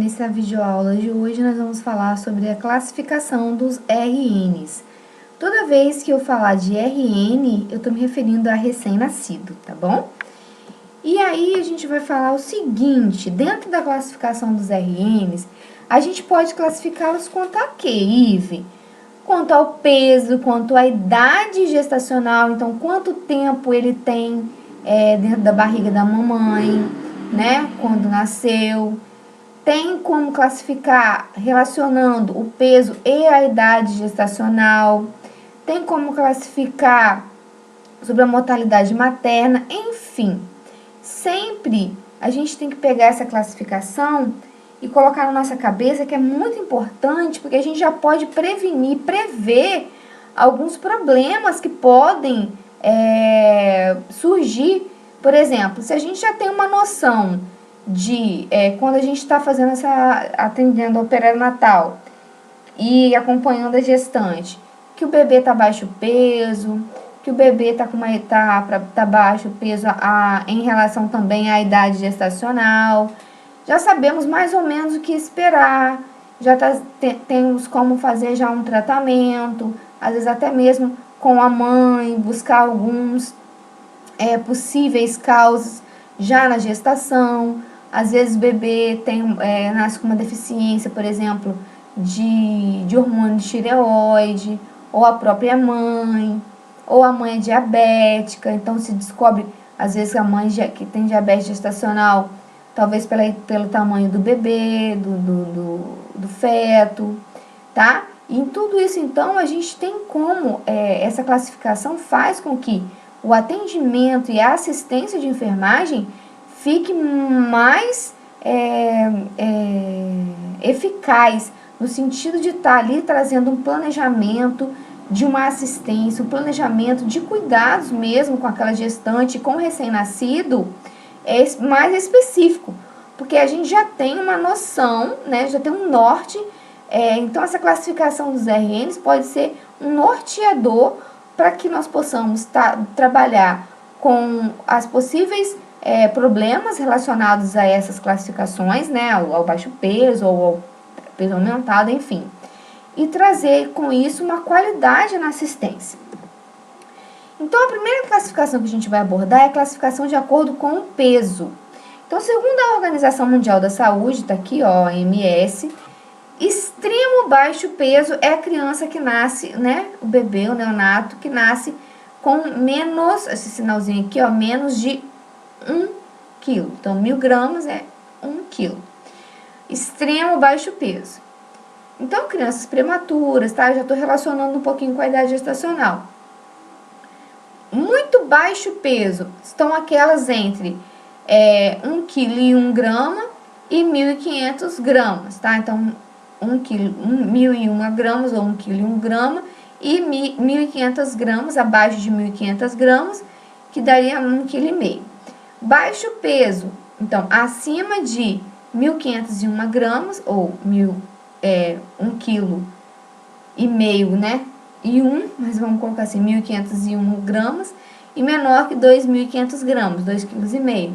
nessa videoaula de hoje nós vamos falar sobre a classificação dos RNs. Toda vez que eu falar de RN, eu estou me referindo a recém-nascido, tá bom? E aí a gente vai falar o seguinte, dentro da classificação dos RNs, a gente pode classificá-los quanto a quê, Ive? Quanto ao peso, quanto à idade gestacional, então quanto tempo ele tem dentro da barriga da mamãe, né, quando nasceu. Tem como classificar relacionando o peso e a idade gestacional. Tem como classificar sobre a mortalidade materna, enfim. Sempre a gente tem que pegar essa classificação e colocar na nossa cabeça que é muito importante, porque a gente já pode prevenir, prever alguns problemas que podem surgir. Por exemplo, se a gente já tem uma noção de quando a gente está fazendo atendendo ao perinatal e acompanhando a gestante, que o bebê está baixo peso, que o bebê tá baixo peso em relação também à idade gestacional, já sabemos mais ou menos o que esperar, temos como fazer já um tratamento, às vezes até mesmo com a mãe, buscar alguns possíveis causas já na gestação. Às vezes o bebê nasce com uma deficiência, por exemplo, de hormônio de tireoide, ou a própria mãe, ou a mãe é diabética, então se descobre, às vezes, que a mãe que tem diabetes gestacional, talvez pelo tamanho do bebê, do feto, tá? E em tudo isso, então, a gente tem como, essa classificação faz com que o atendimento e a assistência de enfermagem fique mais eficaz, no sentido de estar ali trazendo um planejamento de uma assistência, um planejamento de cuidados mesmo com aquela gestante, com o recém-nascido, mais específico, porque a gente já tem uma noção, né, já tem um norte, então essa classificação dos RNs pode ser um norteador para que nós possamos trabalhar com as possíveis problemas relacionados a essas classificações, né, ao baixo peso ou ao peso aumentado, enfim, e trazer com isso uma qualidade na assistência. Então, a primeira classificação que a gente vai abordar é a classificação de acordo com o peso. Então, segundo a Organização Mundial da Saúde, tá aqui, ó, OMS, extremo baixo peso é a criança que nasce, né, o bebê, o neonato, que nasce com menos, esse sinalzinho aqui, ó, menos de 1 quilo. Então, 1000 gramas é 1 quilo. Extremo baixo peso. Então, crianças prematuras, tá? Eu já estou relacionando um pouquinho com a idade gestacional. Muito baixo peso estão aquelas entre 1 quilo e 1 grama e 1.500 gramas, tá? Então, 1.001 gramas ou 1 quilo e 1 grama e 1.500 gramas, abaixo de 1.500 gramas, que daria 1,5 kg. Baixo peso, então, acima de 1.501 gramas ou 1,5 kg, né? Mas vamos colocar assim, 1.501 gramas e menor que 2.500 gramas, 2,5 kg.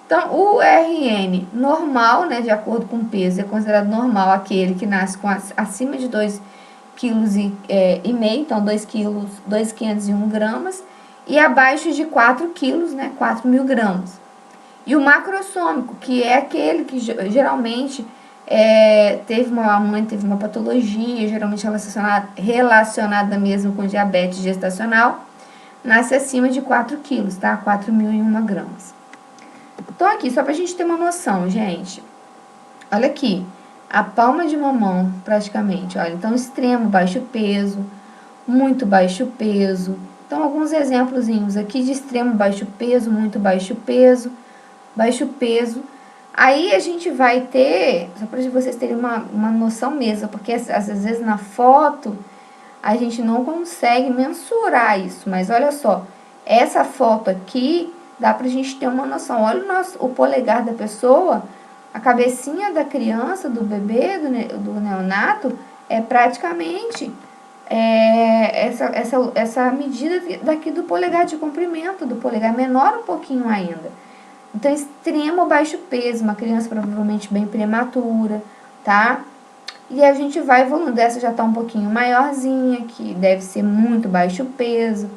Então, o RN normal, né, de acordo com o peso, é considerado normal aquele que nasce com acima de 2,5 kg, então 2.501 gramas, e abaixo de 4 quilos, né, 4.000 gramas. E o macrossômico, que é aquele que geralmente a mãe teve uma patologia, geralmente relacionada mesmo com diabetes gestacional, nasce acima de 4 quilos, tá? 4.001 gramas. Então, aqui, só pra gente ter uma noção, gente. Olha aqui, a palma de uma mão, praticamente, olha. Então, extremo baixo peso, muito baixo peso. Então, alguns exemplozinhos aqui de extremo baixo peso, muito baixo peso, baixo peso. Aí, a gente vai ter, só para vocês terem uma noção mesmo, porque às vezes na foto a gente não consegue mensurar isso, mas olha só, essa foto aqui dá pra gente ter uma noção. Olha o polegar da pessoa, a cabecinha da criança, do bebê, do neonato, é praticamente essa medida daqui do polegar de comprimento, do polegar menor um pouquinho ainda. Então, extremo baixo peso, uma criança provavelmente bem prematura, tá? E a gente vai evoluindo. Essa já tá um pouquinho maiorzinha, que deve ser muito baixo peso.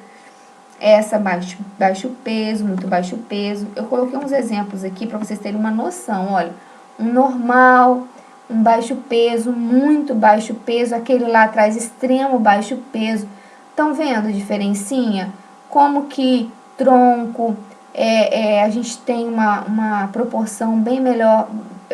Essa baixo peso, muito baixo peso. Eu coloquei uns exemplos aqui para vocês terem uma noção. Olha, um normal, um baixo peso, muito baixo peso, aquele lá atrás extremo baixo peso. Estão vendo a diferencinha? Como que tronco, a gente tem uma proporção bem melhor,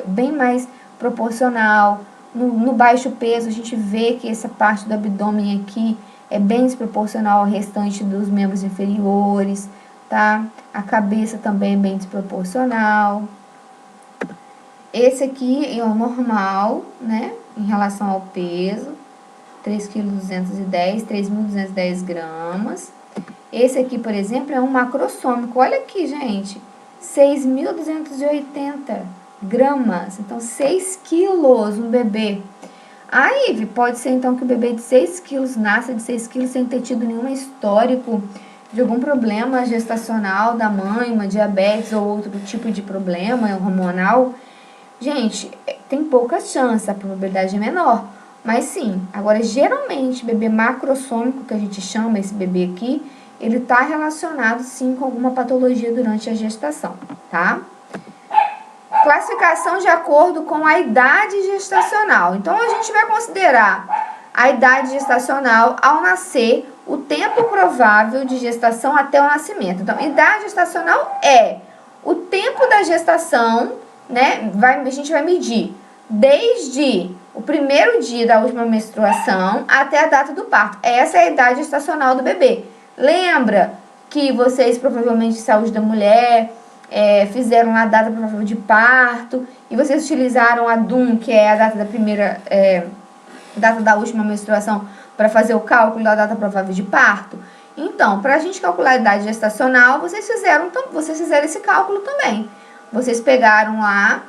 bem mais proporcional. No baixo peso, a gente vê que essa parte do abdômen aqui é bem desproporcional ao restante dos membros inferiores, tá? A cabeça também é bem desproporcional. Esse aqui é o normal, né? Em relação ao peso, 3,210 kg, 3.210 gramas. Esse aqui, por exemplo, é um macrossômico. Olha aqui, gente, 6.280 gramas. Então, 6 quilos um bebê. Ivy, pode ser então que o bebê de 6 quilos nasça de 6 quilos sem ter tido nenhum histórico de algum problema gestacional da mãe, uma diabetes ou outro tipo de problema hormonal. Gente, tem pouca chance, a probabilidade é menor. Mas sim, agora geralmente bebê macrossômico, que a gente chama esse bebê aqui, ele está relacionado sim com alguma patologia durante a gestação, tá? Classificação de acordo com a idade gestacional. Então, a gente vai considerar a idade gestacional ao nascer, o tempo provável de gestação até o nascimento. Então, idade gestacional é o tempo da gestação, né? A gente vai medir desde o primeiro dia da última menstruação até a data do parto. Essa é a idade gestacional do bebê. Lembra que vocês, provavelmente, de saúde da mulher, fizeram a data provável de parto, e vocês utilizaram a DUM, que é a data da primeira, data da última menstruação, para fazer o cálculo da data provável de parto. Então, para a gente calcular a idade gestacional, vocês fizeram esse cálculo também. Vocês pegaram lá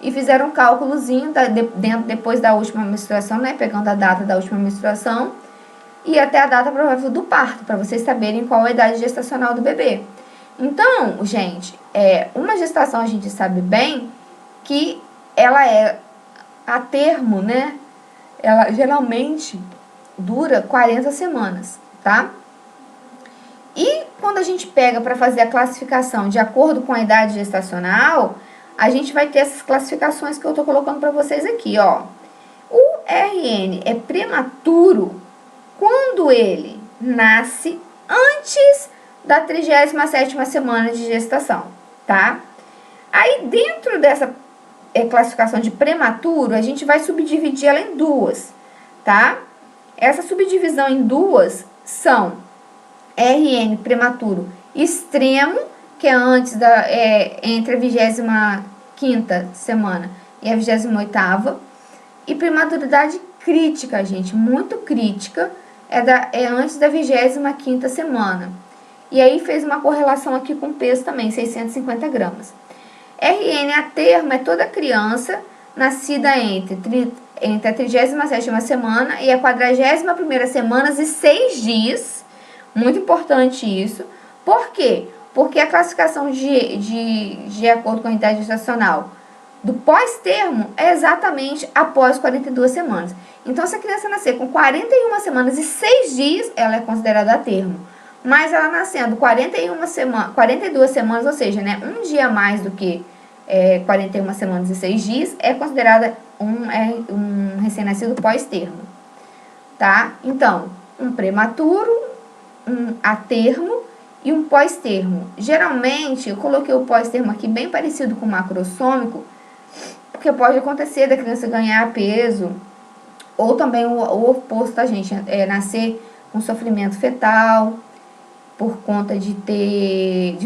e fizeram um cálculozinho depois da última menstruação, né? Pegando a data da última menstruação e até a data provável do parto, para vocês saberem qual a idade gestacional do bebê. Então, gente, uma gestação a gente sabe bem que ela é a termo, né? Ela geralmente dura 40 semanas, tá? E quando a gente pega para fazer a classificação de acordo com a idade gestacional, a gente vai ter essas classificações que eu tô colocando para vocês aqui, ó. O RN é prematuro quando ele nasce antes da 37ª semana de gestação, tá? Aí, dentro dessa classificação de prematuro, a gente vai subdividir ela em duas, tá? Essa subdivisão em duas são RN prematuro extremo, que é antes entre a 25ª semana e a 28ª, e prematuridade crítica, gente, muito crítica, é antes da 25ª semana. E aí fez uma correlação aqui com o peso também, 650 gramas. RN a termo é toda criança nascida entre a 37ª semana e a 41ª semana e 6 dias. Muito importante isso. Por quê? Porque a classificação de acordo com a idade gestacional do pós-termo é exatamente após 42 semanas. Então, se a criança nascer com 41 semanas e 6 dias, ela é considerada a termo. Mas ela nascendo 42 semanas, ou seja, né, um dia a mais do que 41 semanas e 6 dias, é considerada um recém-nascido pós-termo, tá? Então, um prematuro, um a termo e um pós-termo. Geralmente, eu coloquei o pós-termo aqui bem parecido com o macrossômico, porque pode acontecer da criança ganhar peso, ou também o oposto, tá, gente? Nascer com sofrimento fetal, por conta de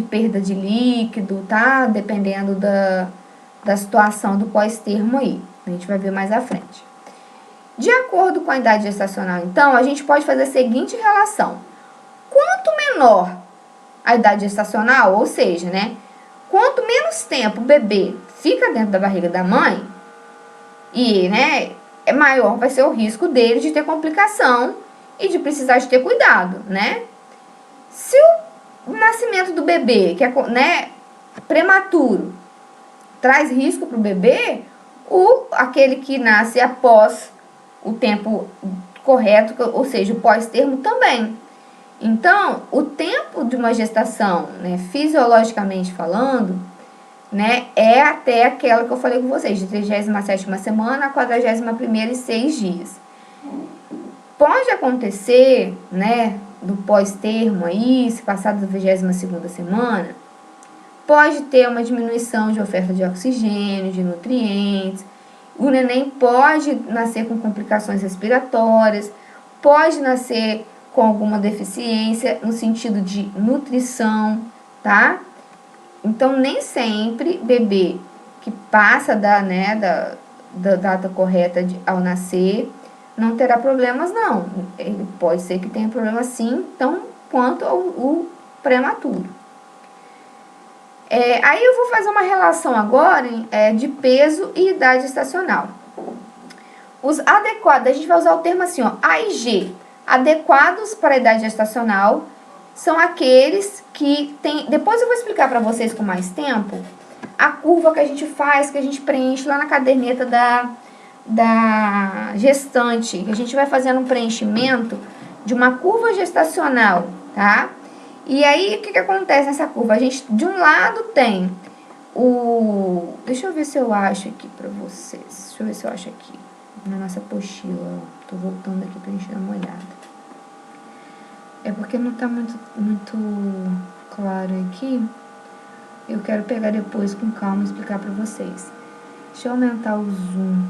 perda de líquido, tá? Dependendo da situação do pós-termo aí. A gente vai ver mais à frente. De acordo com a idade gestacional, então, a gente pode fazer a seguinte relação. Quanto menor a idade gestacional, ou seja, né? Quanto menos tempo o bebê fica dentro da barriga da mãe, e, né, maior vai ser o risco dele de ter complicação e de precisar de ter cuidado, né? Se o nascimento do bebê, né, prematuro traz risco para o bebê, aquele que nasce após o tempo correto, ou seja, o pós-termo também. Então, o tempo de uma gestação, né, fisiologicamente falando, né, é até aquela que eu falei com vocês, de 37ª semana a 41ª e 6 dias. Pode acontecer, né, do pós-termo aí, se passar da 22ª semana, pode ter uma diminuição de oferta de oxigênio, de nutrientes, o neném pode nascer com complicações respiratórias, pode nascer com alguma deficiência no sentido de nutrição, tá? Então, nem sempre bebê que passa da data correta ao nascer não terá problemas, não. Ele pode ser que tenha problema sim, tão quanto o prematuro. Aí eu vou fazer uma relação agora de peso e idade gestacional. Os adequados, a gente vai usar o termo assim, ó, A e G. Adequados para a idade gestacional são aqueles que tem. Depois eu vou explicar para vocês com mais tempo a curva que a gente faz, que a gente preenche lá na caderneta da gestante. A gente vai fazendo um preenchimento de uma curva gestacional, tá? E aí, o que acontece nessa curva? A gente, de um lado, tem deixa eu ver se eu acho aqui pra vocês. Deixa eu ver se eu acho aqui. Na nossa apostila. Tô voltando aqui pra gente dar uma olhada. É porque não tá muito claro aqui. Eu quero pegar depois com calma e explicar pra vocês. Deixa eu aumentar o zoom.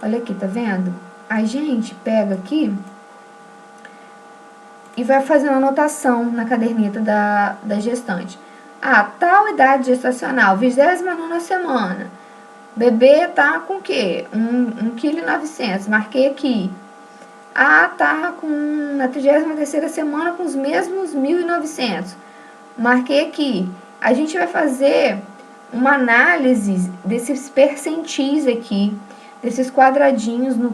Olha aqui, tá vendo? A gente pega aqui e vai fazendo anotação na caderneta da gestante. Tal idade gestacional, 29ª semana. Bebê tá com o quê? 1,9 kg, marquei aqui. Tá na 33ª semana com os mesmos 1.900. Marquei aqui. A gente vai fazer uma análise desses percentis aqui, desses quadradinhos no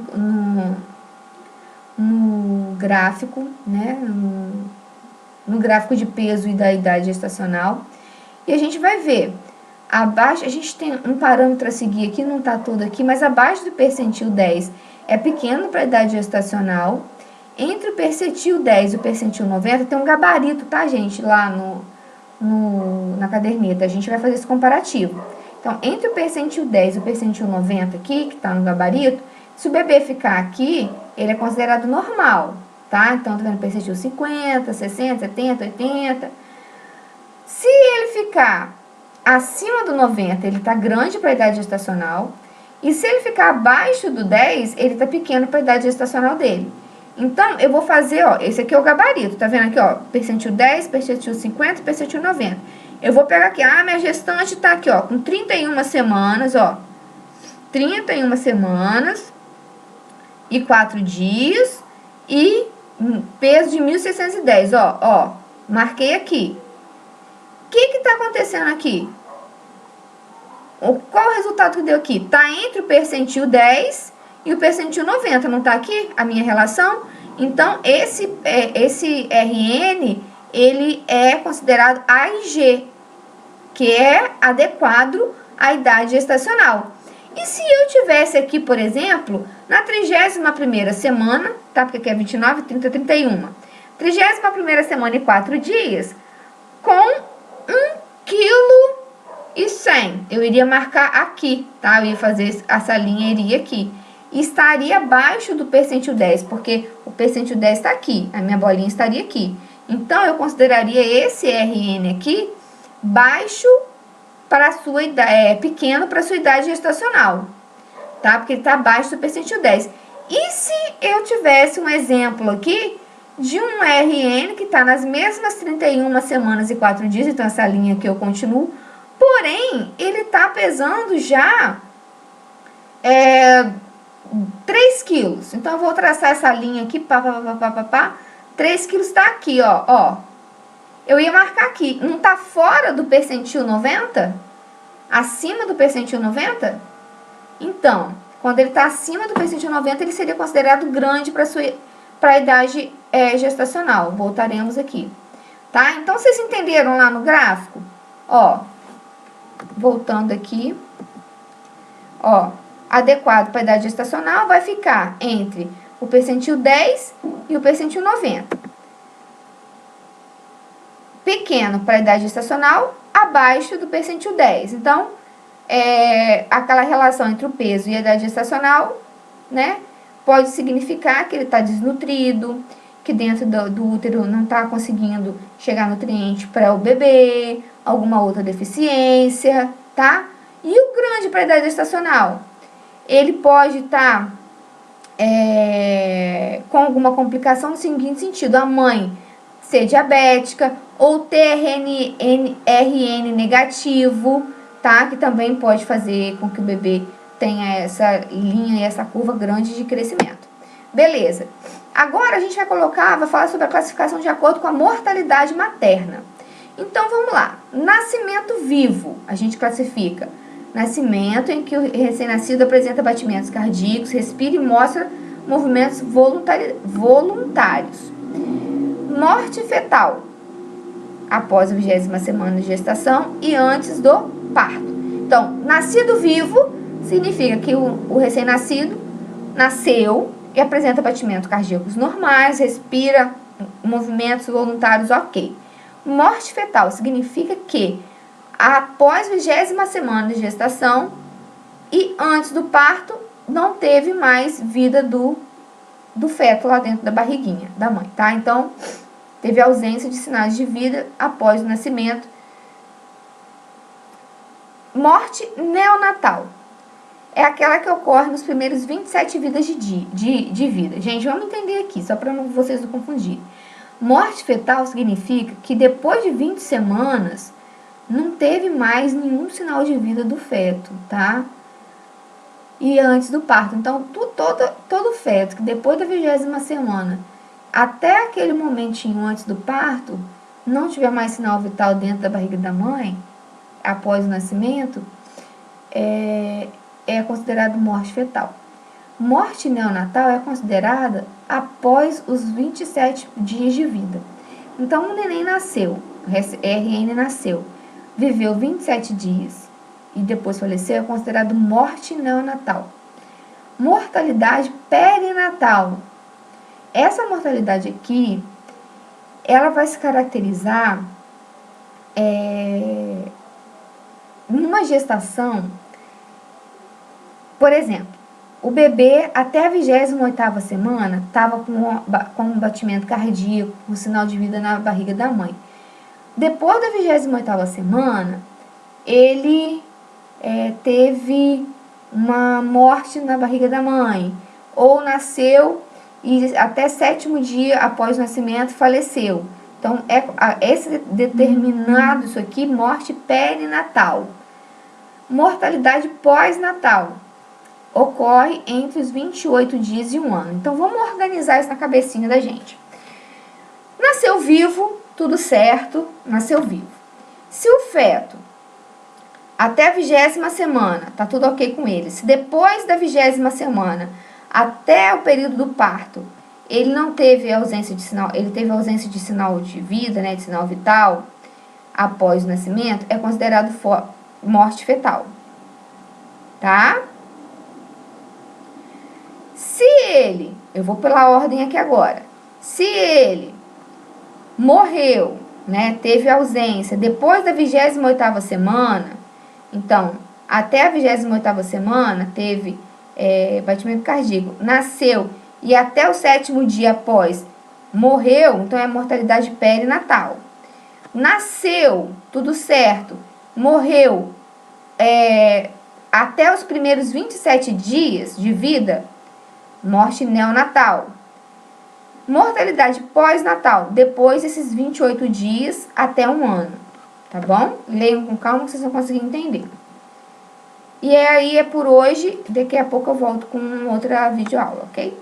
gráfico, né? No gráfico de peso e da idade gestacional. E a gente vai ver, abaixo, a gente tem um parâmetro a seguir aqui, não tá todo aqui, mas abaixo do percentil 10 é pequeno para a idade gestacional. Entre o percentil 10 e o percentil 90 tem um gabarito, tá, gente? Lá na caderneta, a gente vai fazer esse comparativo. Então, entre o percentil 10 e o percentil 90 aqui, que tá no gabarito, se o bebê ficar aqui, ele é considerado normal, tá? Então, tá vendo percentil 50, 60, 70, 80. Se ele ficar acima do 90, ele tá grande para a idade gestacional. E se ele ficar abaixo do 10, ele tá pequeno para a idade gestacional dele. Então, eu vou fazer, ó, esse aqui é o gabarito, tá vendo aqui, ó, percentil 10, percentil 50, percentil 90. Eu vou pegar aqui, minha gestante tá aqui, ó, com 31 semanas, ó, 31 semanas e 4 dias e peso de 1.610, ó, marquei aqui. O que tá acontecendo aqui? Qual o resultado que deu aqui? Tá entre o percentil 10 e o percentil 90, não tá aqui a minha relação? Então, esse RN, ele é considerado AIG, que é adequado à idade gestacional. E se eu tivesse aqui, por exemplo, na 31ª semana, tá? Porque aqui é 29, 30, 31. 31ª semana e 4 dias, com 1,1 kg, eu iria marcar aqui, tá? Eu ia fazer essa linha, iria aqui. E estaria abaixo do percentil 10, porque o percentil 10 está aqui, a minha bolinha estaria aqui. Então, eu consideraria esse RN aqui baixo para a sua idade, pequeno para a sua idade gestacional, tá? Porque ele está abaixo do percentil 10. E se eu tivesse um exemplo aqui de um RN que está nas mesmas 31 semanas e 4 dias, então essa linha aqui eu continuo, porém, ele está pesando já 3 quilos. Então, eu vou traçar essa linha aqui, 3 quilos está aqui, ó. Eu ia marcar aqui. Não está fora do percentil 90? Acima do percentil 90? Então, quando ele está acima do percentil 90, ele seria considerado grande para a idade gestacional. Voltaremos aqui. tá? Então, vocês entenderam lá no gráfico? Ó, voltando aqui, ó, adequado para a idade gestacional vai ficar entre o percentil 10 e o percentil 90. Pequeno para a idade gestacional, abaixo do percentil 10. Então, aquela relação entre o peso e a idade gestacional, né, pode significar que ele está desnutrido, que dentro do útero não está conseguindo chegar nutriente para o bebê, alguma outra deficiência, tá? E o grande para a idade gestacional? Ele pode estar com alguma complicação no seguinte sentido: a mãe ser diabética ou ter RN negativo, tá? Que também pode fazer com que o bebê tenha essa linha e essa curva grande de crescimento. Beleza. Agora a gente vai falar sobre a classificação de acordo com a mortalidade materna. Então vamos lá. Nascimento vivo, a gente classifica nascimento em que o recém-nascido apresenta batimentos cardíacos, respira e mostra movimentos voluntários. Morte fetal, após a 20ª semana de gestação e antes do parto. Então, nascido vivo significa que o recém-nascido nasceu e apresenta batimentos cardíacos normais, respira, movimentos voluntários ok. Morte fetal significa que após a 20ª semana de gestação e antes do parto, não teve mais vida do feto lá dentro da barriguinha da mãe, tá? Então, teve ausência de sinais de vida após o nascimento. Morte neonatal é aquela que ocorre nos primeiros 27 vidas de vida. Gente, vamos entender aqui, só para vocês não confundirem. Morte fetal significa que depois de 20 semanas, não teve mais nenhum sinal de vida do feto, tá? E antes do parto. Então, todo feto que depois da 20ª semana, até aquele momentinho antes do parto, não tiver mais sinal vital dentro da barriga da mãe, após o nascimento, é considerado morte fetal. Morte neonatal é considerada após os 27 dias de vida. Então, o neném nasceu, o RN nasceu, viveu 27 dias e depois faleceu, é considerado morte neonatal. Mortalidade perinatal. Essa mortalidade aqui, ela vai se caracterizar numa gestação. Por exemplo, o bebê até a 28ª semana estava com um batimento cardíaco, com sinal de vida na barriga da mãe. Depois da 28ª semana, ele teve uma morte na barriga da mãe, ou nasceu e até 7º dia após o nascimento faleceu. Então, esse determinado, isso aqui, morte perinatal. Mortalidade pós-natal ocorre entre os 28 dias e 1 ano. Então, vamos organizar isso na cabecinha da gente. Nasceu vivo, tudo certo, nasceu vivo. Se o feto, até a 20ª semana, tá tudo ok com ele. Se depois da 20ª semana, até o período do parto, ele não teve ausência de sinal, ele teve ausência de sinal de vida, né, de sinal vital, após o nascimento, é considerado morte fetal. Tá? Se ele, eu vou pela ordem aqui agora, se ele morreu, né, teve ausência depois da 28ª semana, então, até a 28ª semana teve batimento cardíaco, nasceu e até o 7º dia após morreu, então é mortalidade perinatal. Nasceu, tudo certo, morreu até os primeiros 27 dias de vida, morte neonatal. Mortalidade pós-natal, depois desses 28 dias até 1 ano, tá bom? Leiam com calma que vocês vão conseguir entender. E aí é por hoje, daqui a pouco eu volto com outra videoaula, ok?